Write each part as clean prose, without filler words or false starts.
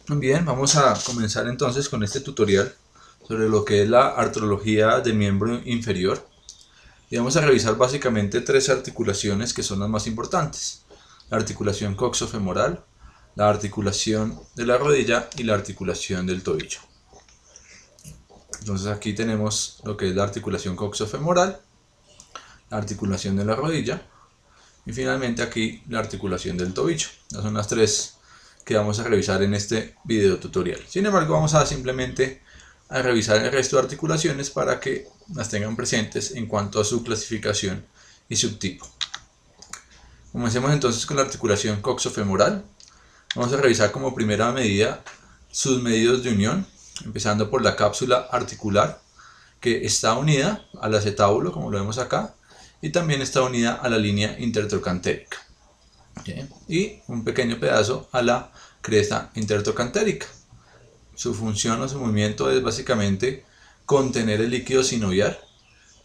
Bien, vamos a comenzar entonces con este tutorial sobre lo que es la artrología del miembro inferior y vamos a revisar básicamente tres articulaciones que son las más importantes: la articulación coxofemoral, la articulación de la rodilla y la articulación del tobillo. Entonces aquí tenemos lo que es la articulación coxofemoral, la articulación de la rodilla y finalmente aquí la articulación del tobillo. Estas son las tres que vamos a revisar en este video tutorial. Sin embargo, vamos a simplemente a revisar el resto de articulaciones para que las tengan presentes en cuanto a su clasificación y subtipo. Comencemos entonces con la articulación coxofemoral. Vamos a revisar como primera medida sus medios de unión, empezando por la cápsula articular, que está unida al acetábulo, como lo vemos acá, y también está unida a la línea intertrocantérica. ¿Sí? Y un pequeño pedazo a la cresta intertrocantérica. Su función o su movimiento es básicamente contener el líquido sinovial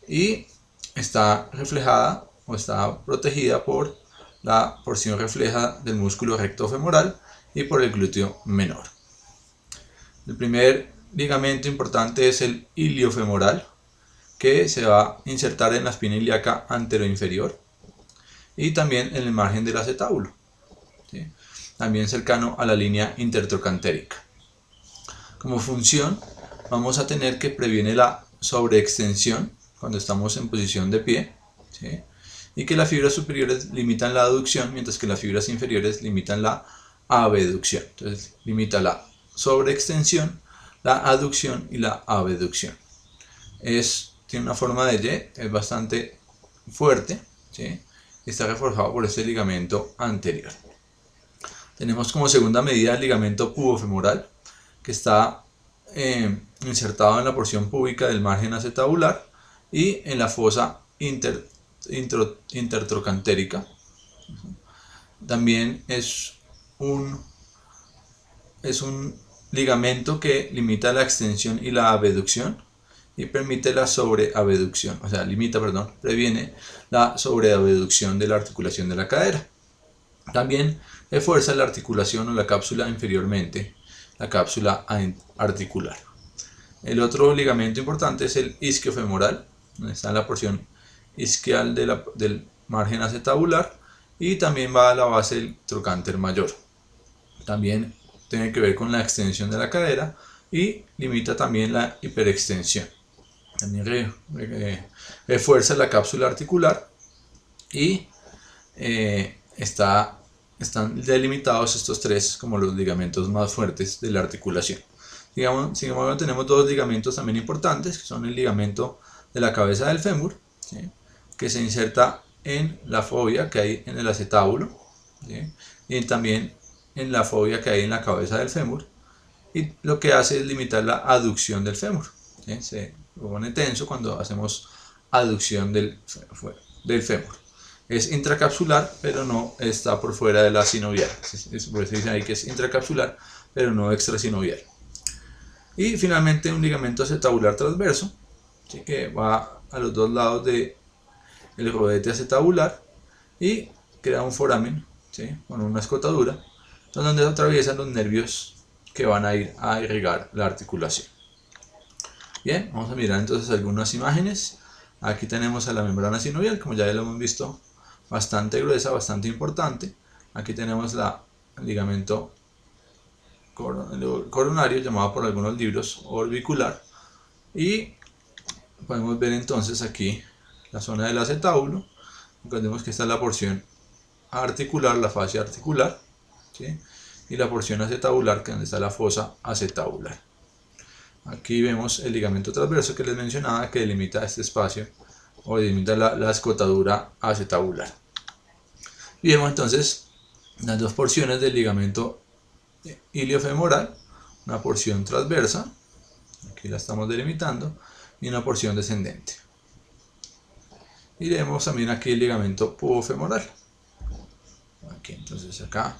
y está reflejada o está protegida por la porción refleja del músculo recto femoral y por el glúteo menor. El primer ligamento importante es el iliofemoral, que se va a insertar en la espina ilíaca anteroinferior y también en el margen del acetábulo, ¿sí? También cercano a la línea intertrocantérica. Como función vamos a tener que previene la sobreextensión cuando estamos en posición de pie, ¿sí? Y que las fibras superiores limitan la aducción, mientras que las fibras inferiores limitan la abducción. Entonces limita la sobreextensión, la aducción y la abducción. Tiene una forma de Y, es bastante fuerte, ¿sí? Está reforzado por este ligamento anterior. Tenemos como segunda medida el ligamento pubofemoral, que está insertado en la porción púbica del margen acetabular y en la fosa intertrocantérica. También es un ligamento que limita la extensión y la abducción y permite la sobreabducción, o sea, previene la sobreabducción de la articulación de la cadera. También refuerza la articulación o la cápsula inferiormente, la cápsula articular. El otro ligamento importante es el isquiofemoral, donde está en la porción isquial del margen acetabular y también va a la base del trocánter mayor. También tiene que ver con la extensión de la cadera y limita también la hiperextensión. También refuerza la cápsula articular y están delimitados estos tres como los ligamentos más fuertes de la articulación. Sin embargo, tenemos dos ligamentos también importantes, que son el ligamento de la cabeza del fémur, ¿sí? Que se inserta en la fobia que hay en el acetábulo, ¿sí? Y también en la fobia que hay en la cabeza del fémur, y lo que hace es limitar la aducción del fémur, ¿sí? Se pone tenso cuando hacemos aducción del fémur. Es intracapsular, pero no está por fuera de la sinovial. Por eso dicen ahí que es intracapsular, pero no extrasinovial. Y finalmente un ligamento acetabular transverso, ¿sí? Que va a los dos lados del rodete acetabular y crea un foramen, ¿sí? Con una escotadura, donde atraviesan los nervios que van a ir a irrigar la articulación. Bien, vamos a mirar entonces algunas imágenes. Aquí tenemos a la membrana sinovial, como ya lo hemos visto, bastante gruesa, bastante importante. Aquí tenemos el ligamento coronario, llamado por algunos libros orbicular, y podemos ver entonces aquí la zona del acetábulo. Recordemos que esta es la porción articular, la fascia articular, ¿sí? Y la porción acetabular, que es donde está la fosa acetabular. Aquí vemos el ligamento transverso que les mencionaba, que delimita este espacio o delimita la escotadura acetabular. Y vemos entonces las dos porciones del ligamento iliofemoral, una porción transversa, aquí la estamos delimitando, y una porción descendente. Y vemos también aquí el ligamento pubofemoral. Aquí entonces acá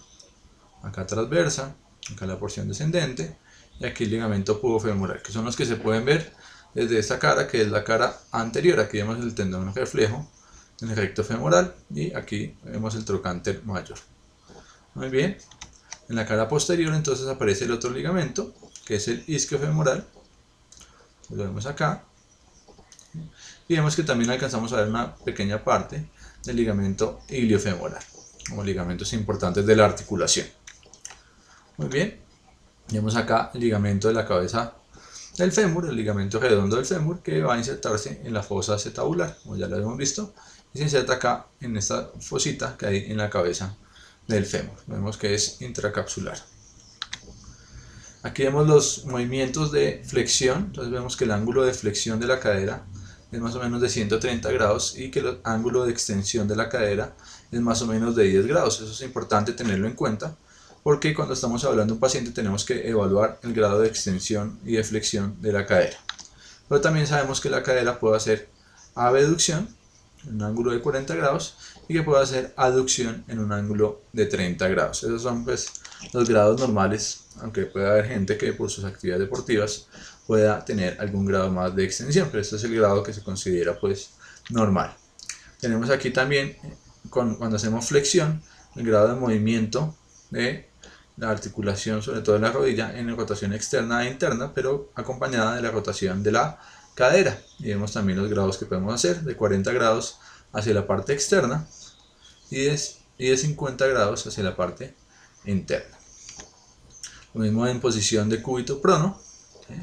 transversa, acá la porción descendente, y aquí el ligamento pubofemoral, que son los que se pueden ver desde esta cara, que es la cara anterior. Aquí vemos el tendón reflejo en el recto femoral y aquí vemos el trocánter mayor. Muy bien, en la cara posterior, entonces aparece el otro ligamento, que es el isquiofemoral. Lo vemos acá. Y vemos que también alcanzamos a ver una pequeña parte del ligamento iliofemoral, como ligamentos importantes de la articulación. Muy bien, vemos acá el ligamento de la cabeza del fémur, el ligamento redondo del fémur, que va a insertarse en la fosa acetabular, como ya lo hemos visto, y se inserta acá en esta fosita que hay en la cabeza del fémur. Vemos que es intracapsular. Aquí vemos los movimientos de flexión, entonces vemos que el ángulo de flexión de la cadera es más o menos de 130 grados y que el ángulo de extensión de la cadera es más o menos de 10 grados. Eso es importante tenerlo en cuenta porque cuando estamos hablando de un paciente tenemos que evaluar el grado de extensión y de flexión de la cadera. Pero también sabemos que la cadera puede hacer abducción en un ángulo de 40 grados y que puede hacer aducción en un ángulo de 30 grados. Esos son pues los grados normales, aunque puede haber gente que por sus actividades deportivas pueda tener algún grado más de extensión, pero este es el grado que se considera pues normal. Tenemos aquí también, cuando hacemos flexión, el grado de movimiento de la articulación, sobre todo en la rodilla, en rotación externa e interna, pero acompañada de la rotación de la cadera. Y vemos también los grados que podemos hacer, de 40 grados hacia la parte externa y de 50 grados hacia la parte interna. Lo mismo en posición de cúbito prono, ¿sí?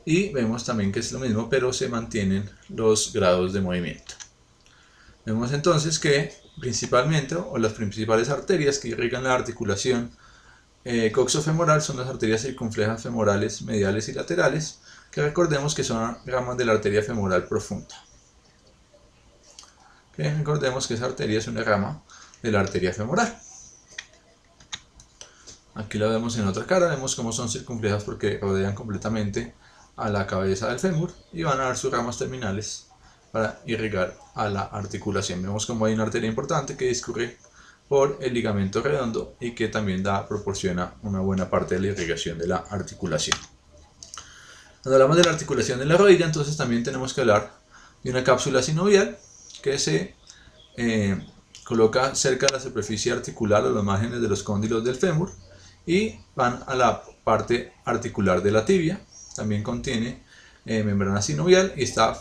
Y vemos también que es lo mismo, pero se mantienen los grados de movimiento. Vemos entonces que principalmente, o las principales arterias que irrigan la articulación coxofemoral son las arterias circunflejas femorales mediales y laterales, que recordemos que son ramas de la arteria femoral profunda. Que recordemos que esa arteria es una rama de la arteria femoral. Aquí la vemos en otra cara, vemos cómo son circunflejas porque rodean completamente a la cabeza del fémur y van a dar sus ramas terminales para irrigar a la articulación. Vemos cómo hay una arteria importante que discurre por el ligamento redondo y que también proporciona una buena parte de la irrigación de la articulación. Cuando hablamos de la articulación de la rodilla, entonces también tenemos que hablar de una cápsula sinovial que se coloca cerca de la superficie articular o los márgenes de los cóndilos del fémur y van a la parte articular de la tibia. También contiene membrana sinovial y está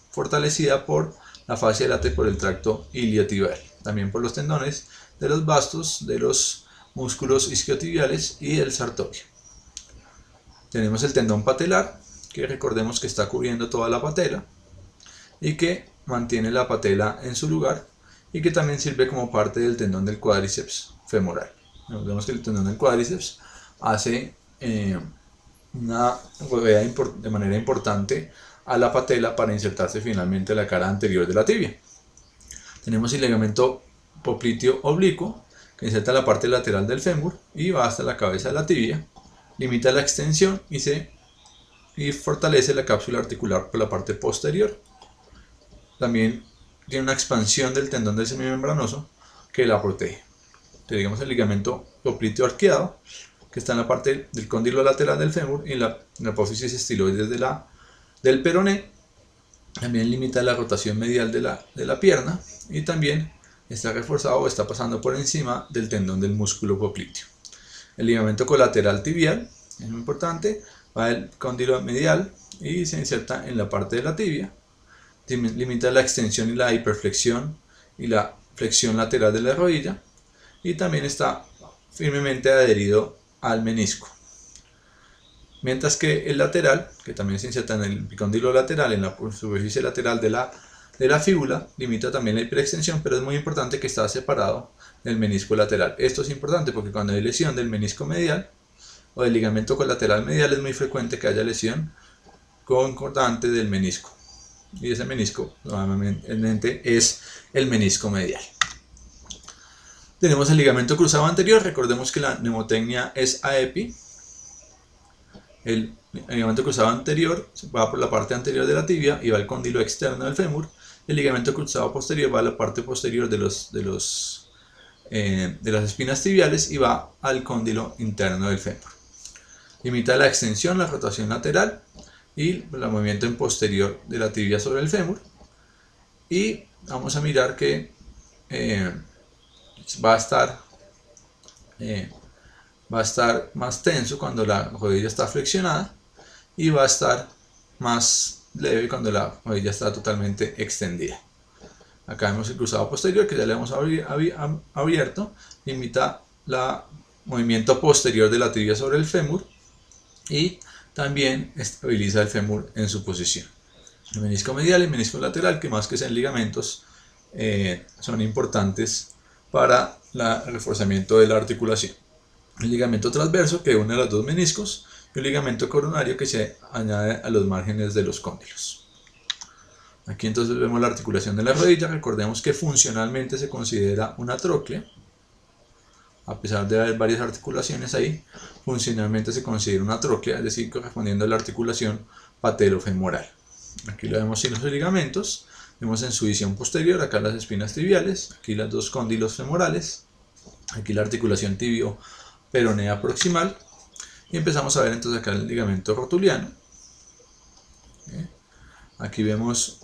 fortalecida por la fascia látex por el tracto iliotibial, también por los tendones de los bastos, de los músculos isquiotibiales y el sartorio. Tenemos el tendón patelar, que recordemos que está cubriendo toda la patela y que mantiene la patela en su lugar y que también sirve como parte del tendón del cuádriceps femoral. Vemos que el tendón del cuádriceps hace rodea de manera importante a la patela para insertarse finalmente en la cara anterior de la tibia. Tenemos el ligamento popliteo oblicuo que inserta la parte lateral del fémur y va hasta la cabeza de la tibia, limita la extensión y fortalece la cápsula articular por la parte posterior. También tiene una expansión del tendón del semimembranoso que la protege. Tenemos el ligamento popliteo arqueado que está en la parte del cóndilo lateral del fémur y en la apófisis estiloides del peroné. También limita la rotación medial de la pierna y también está reforzado o está pasando por encima del tendón del músculo popliteo. El ligamento colateral tibial es muy importante, va del cóndilo medial y se inserta en la parte de la tibia. Limita la extensión y la hiperflexión y la flexión lateral de la rodilla y también está firmemente adherido al menisco. Mientras que el lateral, que también se inserta en el epicóndilo lateral, en la superficie lateral de la fíbula, limita también la hiperextensión, pero es muy importante que está separado del menisco lateral. Esto es importante porque cuando hay lesión del menisco medial o del ligamento colateral medial es muy frecuente que haya lesión concordante del menisco. Y ese menisco normalmente es el menisco medial. Tenemos el ligamento cruzado anterior, recordemos que la mnemotecnia es AEPI. El ligamento cruzado anterior va por la parte anterior de la tibia y va al cóndilo externo del fémur. El ligamento cruzado posterior va a la parte posterior de las espinas tibiales y va al cóndilo interno del fémur. Limita la extensión, la rotación lateral y el movimiento en posterior de la tibia sobre el fémur. Y vamos a mirar que va a estar va a estar más tenso cuando la rodilla está flexionada y va a estar más leve cuando la rodilla está totalmente extendida. Acá vemos el cruzado posterior que ya le hemos abierto, limita el movimiento posterior de la tibia sobre el fémur y también estabiliza el fémur en su posición. El menisco medial y el menisco lateral, que más que sean ligamentos, son importantes para el reforzamiento de la articulación. El ligamento transverso que une los dos meniscos y un ligamento coronario que se añade a los márgenes de los cóndilos. Aquí entonces vemos la articulación de la rodilla. Recordemos que funcionalmente se considera una tróclea. A pesar de haber varias articulaciones ahí, funcionalmente se considera una tróclea, es decir, correspondiendo a la articulación patelofemoral. Aquí lo vemos sin los ligamentos, vemos en su visión posterior, acá las espinas tibiales, aquí los dos cóndilos femorales, aquí la articulación tibio-peronea proximal, y empezamos a ver entonces acá el ligamento rotuliano. Aquí vemos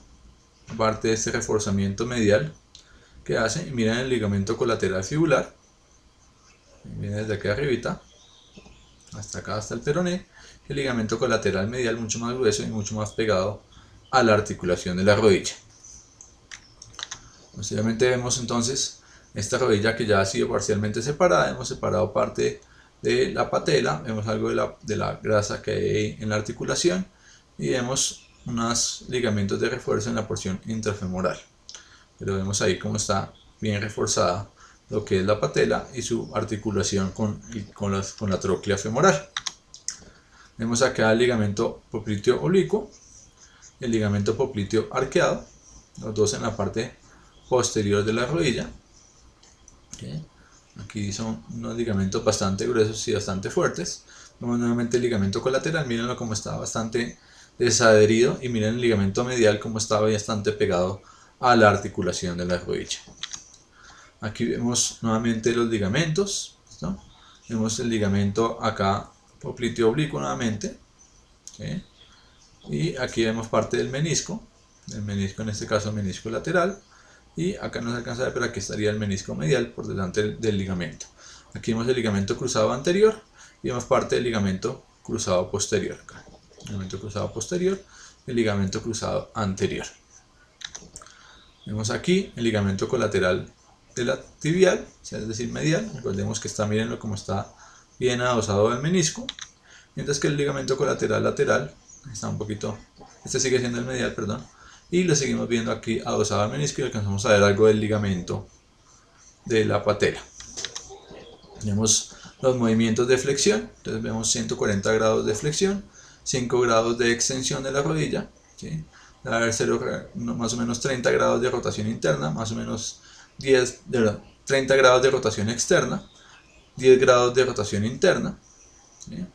parte de este reforzamiento medial que hace, y miren el ligamento colateral fibular, viene desde aquí arribita hasta acá, hasta el peroné, el ligamento colateral medial mucho más grueso y mucho más pegado a la articulación de la rodilla. Posteriormente vemos entonces esta rodilla que ya ha sido parcialmente separada, hemos separado parte de la patela, vemos algo de la grasa que hay en la articulación y vemos unos ligamentos de refuerzo en la porción intrafemoral. Pero vemos ahí cómo está bien reforzada lo que es la patela y su articulación con la tróclea femoral. Vemos acá el ligamento popliteo oblicuo, el ligamento popliteo arqueado, los dos en la parte posterior de la rodilla. Aquí son unos ligamentos bastante gruesos y bastante fuertes. Vemos nuevamente el ligamento colateral, mírenlo como está bastante desadherido, y miren el ligamento medial como está bastante pegado a la articulación de la rodilla. Aquí vemos nuevamente los ligamentos, ¿no? Vemos el ligamento acá popliteo oblicuo nuevamente, ¿sí? Y aquí vemos parte del menisco en este caso el menisco lateral, y acá no se alcanza a ver, pero aquí estaría el menisco medial por delante del ligamento. Aquí vemos el ligamento cruzado anterior y vemos parte del ligamento cruzado posterior, acá. Ligamento cruzado posterior y el ligamento cruzado anterior. Vemos aquí el ligamento colateral de la tibial, es decir medial. Recordemos que está, mírenlo como está bien adosado al menisco, mientras que el ligamento colateral lateral está un poquito, este sigue siendo el medial, perdón, y lo seguimos viendo aquí adosado al menisco y alcanzamos a ver algo del ligamento de la patela. Vemos los movimientos de flexión, entonces vemos 140 grados de flexión, 5 grados de extensión de la rodilla, ¿sí? Debe haber más o menos 30 grados de rotación interna, más o menos 30 grados de rotación externa, 10 grados de rotación interna, ¿sí?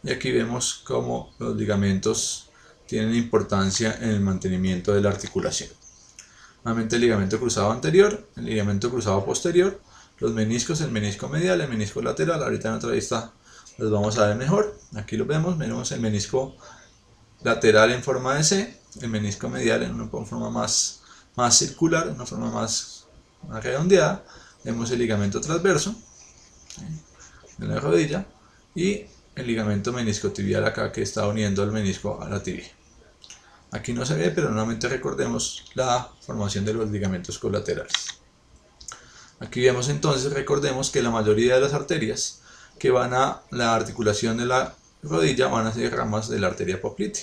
Y aquí vemos cómo los ligamentos tienen importancia en el mantenimiento de la articulación. Nuevamente el ligamento cruzado anterior, el ligamento cruzado posterior, los meniscos, el menisco medial, el menisco lateral. Ahorita en otra vista los vamos a ver mejor. Aquí los vemos el menisco lateral en forma de C, el menisco medial en una forma más circular, en una forma más redondeada. Vemos el ligamento transverso, ¿sí?, de la rodilla, y el ligamento meniscotibial acá que está uniendo el menisco a la tibia. Aquí no se ve, pero nuevamente recordemos la formación de los ligamentos colaterales. Aquí vemos entonces, recordemos que la mayoría de las arterias que van a la articulación de la rodilla van a ser ramas de la arteria poplitea.